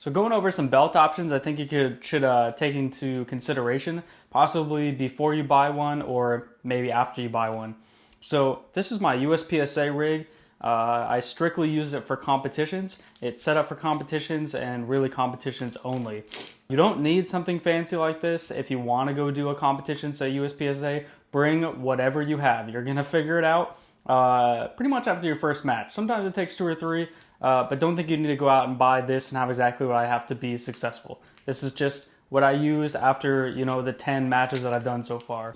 So going over some belt options, I think you should take into consideration, possibly before you buy one or maybe after you buy one. So this is my USPSA rig. I strictly use it for competitions. It's set up for competitions and really competitions only. You don't need something fancy like this if you want to go do a competition, say USPSA. Bring whatever you have. You're gonna figure it out pretty much after your first match. Sometimes it takes two or three, but don't think you need to go out and buy this and have exactly what I have to be successful. This is just what I use after, you know, the 10 matches that I've done so far.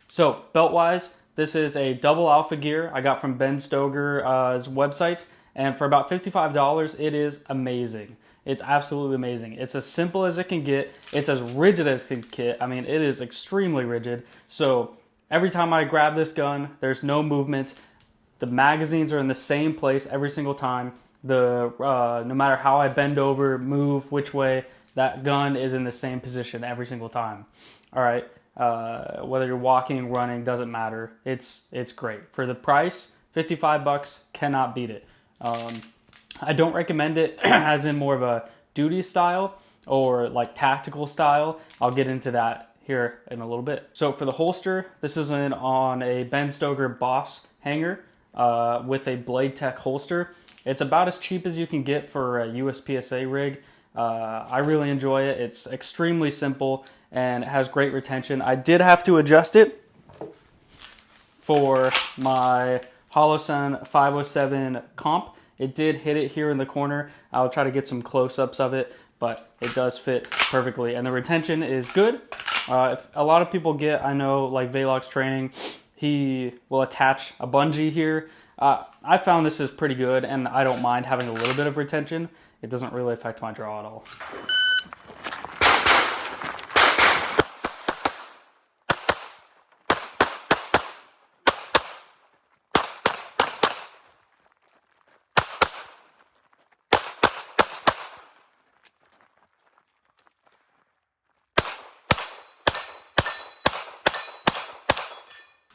So belt-wise, this is a double alpha gear I got from Ben Stoger's website, and for about $55, it is amazing. It's absolutely amazing. It's as simple as it can get. It's as rigid as it can get. I mean, it is extremely rigid. So every time I grab this gun, there's no movement. The magazines are in the same place every single time. No matter how I bend over, move, which way, that gun is in the same position every single time. All right. Whether you're walking, running, doesn't matter. It's great for the price. $55, cannot beat it. I don't recommend it as in more of a duty style or like tactical style. I'll get into that here in a little bit. So for the holster, this is on a Ben Stoger Boss hanger with a Blade Tech holster. It's about as cheap as you can get for a USPSA rig. I really enjoy it. It's extremely simple and it has great retention. I did have to adjust it for my Holosun 507 comp. It did hit it here in the corner. I'll try to get some close-ups of it, but it does fit perfectly. And the retention is good. If a lot of people get, I know, like Velox training, he will attach a bungee here. I found this is pretty good, and I don't mind having a little bit of retention. It doesn't really affect my draw at all.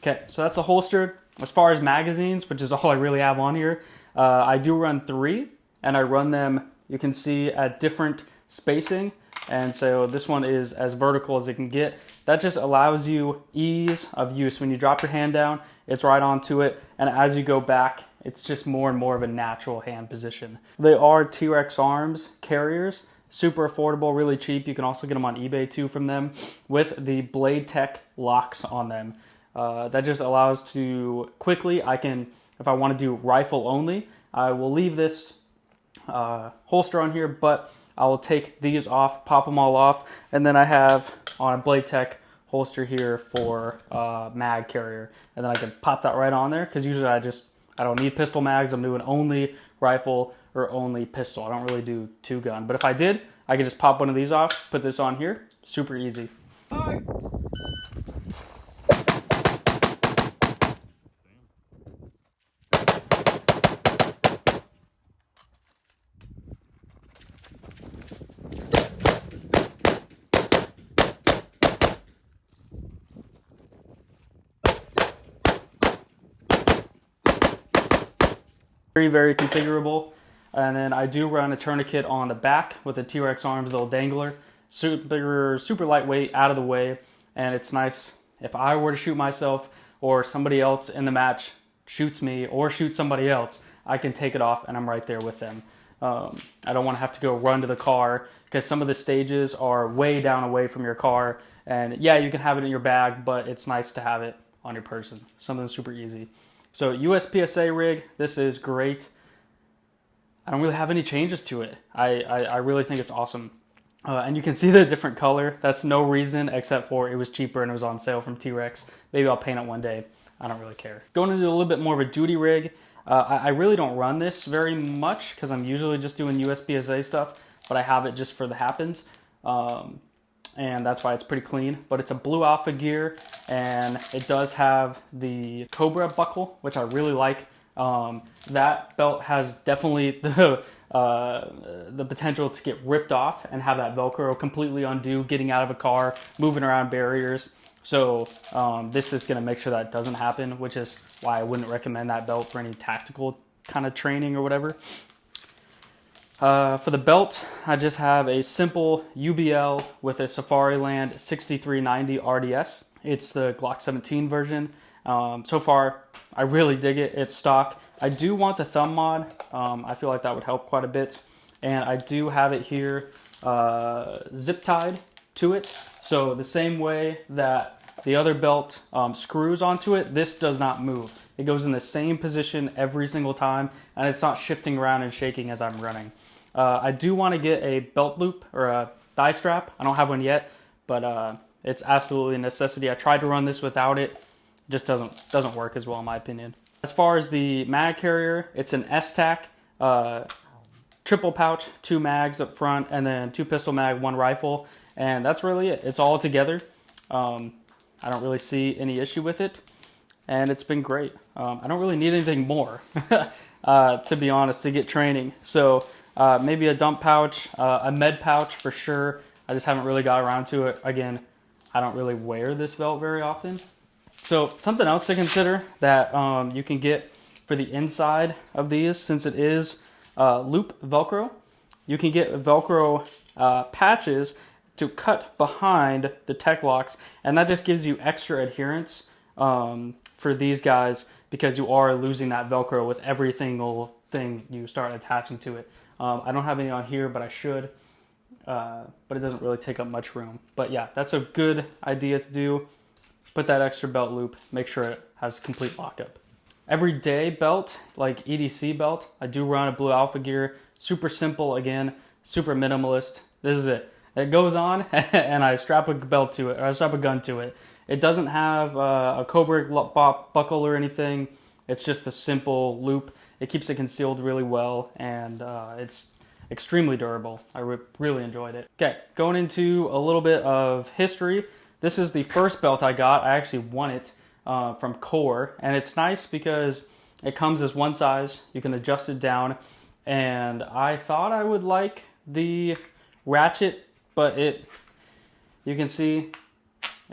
Okay, so that's a holster. As far as magazines, which is all I really have on here, I do run 3, and I run them, you can see, at different spacing. And so this one is as vertical as it can get. That just allows you ease of use. When you drop your hand down, it's right onto it. And as you go back, it's just more and more of a natural hand position. They are T-Rex arms carriers. Super affordable, really cheap. You can also get them on eBay too from them with the Blade Tech locks on them. That just allows to quickly, if I want to do rifle only, I will leave this holster on here, but I will take these off, pop them all off, and then I have on a Blade Tech holster here for mag carrier, and then I can pop that right on there, because usually I don't need pistol mags. I'm doing only rifle or only pistol. I don't really do 2-gun, but if I did, I could just pop one of these off, put this on here, super easy. Hi. Very configurable. And then I do run a tourniquet on the back with a T-Rex arms, little dangler. Super lightweight, out of the way, and it's nice if I were to shoot myself or somebody else in the match shoots me or shoots somebody else, I can take it off and I'm right there with them. I don't want to have to go run to the car because some of the stages are way down away from your car, and yeah, you can have it in your bag, but it's nice to have it on your person. Something super easy. So USPSA rig, this is great. I don't really have any changes to it. I really think it's awesome. And you can see the different color. That's no reason except for it was cheaper and it was on sale from T-Rex. Maybe I'll paint it one day. I don't really care. Going into a little bit more of a duty rig. I really don't run this very much because I'm usually just doing USPSA stuff, but I have it just for the happens. And that's why it's pretty clean, but it's a blue alpha gear, and it does have the Cobra buckle, which I really like. That belt has definitely the potential to get ripped off and have that Velcro completely undo, getting out of a car, moving around barriers. So this is going to make sure that doesn't happen, which is why I wouldn't recommend that belt for any tactical kind of training or whatever. For the belt, I just have a simple UBL with a Safariland 6390 RDS. It's the Glock 17 version. So far, I really dig it. It's stock. I do want the thumb mod. I feel like that would help quite a bit. And I do have it here zip tied to it. So the same way that the other belt screws onto it, this does not move. It goes in the same position every single time, and it's not shifting around and shaking as I'm running. I do want to get a belt loop or a thigh strap. I don't have one yet, but it's absolutely a necessity. I tried to run this without it. It just doesn't work as well in my opinion. As far as the mag carrier, it's an S-Tac, triple pouch, 2 mags up front, and then 2 pistol mag, 1 rifle, and that's really it. It's all together. I don't really see any issue with it, and it's been great. I don't really need anything more, to be honest, to get training. So maybe a dump pouch, a med pouch for sure. I just haven't really got around to it. Again, I don't really wear this belt very often. So something else to consider that you can get for the inside of these, since it is loop Velcro, you can get Velcro patches to cut behind the tech locks, and that just gives you extra adherence for these guys, because you are losing that Velcro with every single thing you start attaching to it. I don't have any on here, but I should, but it doesn't really take up much room. But yeah, that's a good idea to do. Put that extra belt loop, make sure it has complete lockup. Everyday belt, like EDC belt, I do run a Blue Alpha Gear. Super simple, again, super minimalist. This is it. It goes on and I strap a belt to it, or I strap a gun to it. It doesn't have a Cobra buckle or anything. It's just a simple loop. It keeps it concealed really well, and it's extremely durable. I really enjoyed it. Okay, going into a little bit of history. This is the first belt I got. I actually won it from Core, and it's nice because it comes as one size. You can adjust it down, and I thought I would like the ratchet, but you can see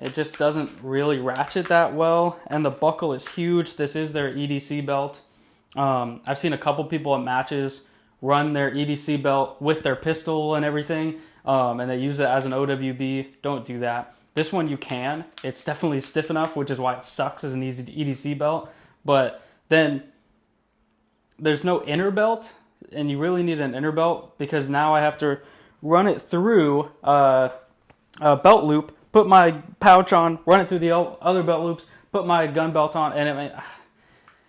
it just doesn't really ratchet that well, and the buckle is huge. This is their EDC belt. I've seen a couple people at matches run their EDC belt with their pistol and everything, and they use it as an OWB. Don't do that. This one you can. It's definitely stiff enough, which is why it sucks as an easy EDC belt. But then there's no inner belt, and you really need an inner belt, because now I have to run it through a belt loop, put my pouch on, run it through the other belt loops, put my gun belt on, and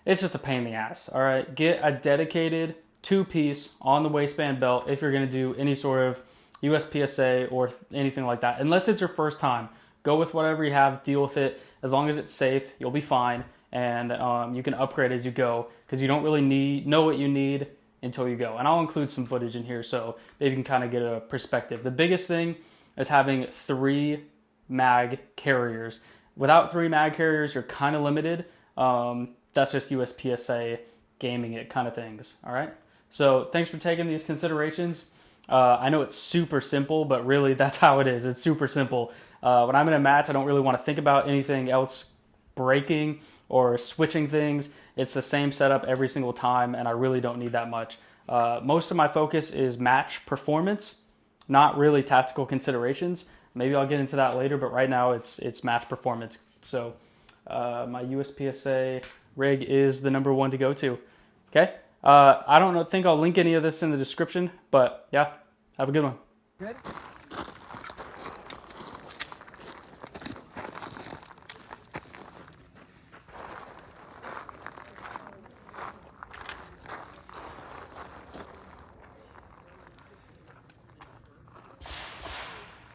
it's just a pain in the ass. All right, get a dedicated 2-piece on the waistband belt if you're going to do any sort of USPSA or anything like that. Unless it's your first time, go with whatever you have, deal with it. As long as it's safe, you'll be fine, and you can upgrade as you go, because you don't really know what you need until you go. And I'll include some footage in here so maybe you can kind of get a perspective. The biggest thing is having 3 mag carriers. Without 3 mag carriers, you're kind of limited. That's just USPSA gaming it kind of things. All right. So thanks for taking these considerations. I know it's super simple, but really that's how it is. It's super simple. When I'm in a match, I don't really want to think about anything else breaking or switching things. It's the same setup every single time, and I really don't need that much. Most of my focus is match performance, not really tactical considerations. Maybe I'll get into that later, but right now it's match performance. So my USPSA rig is the number 1 to go to. Okay? I don't think I'll link any of this in the description, but yeah, have a good one. Good.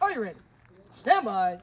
Are you ready? Stand by.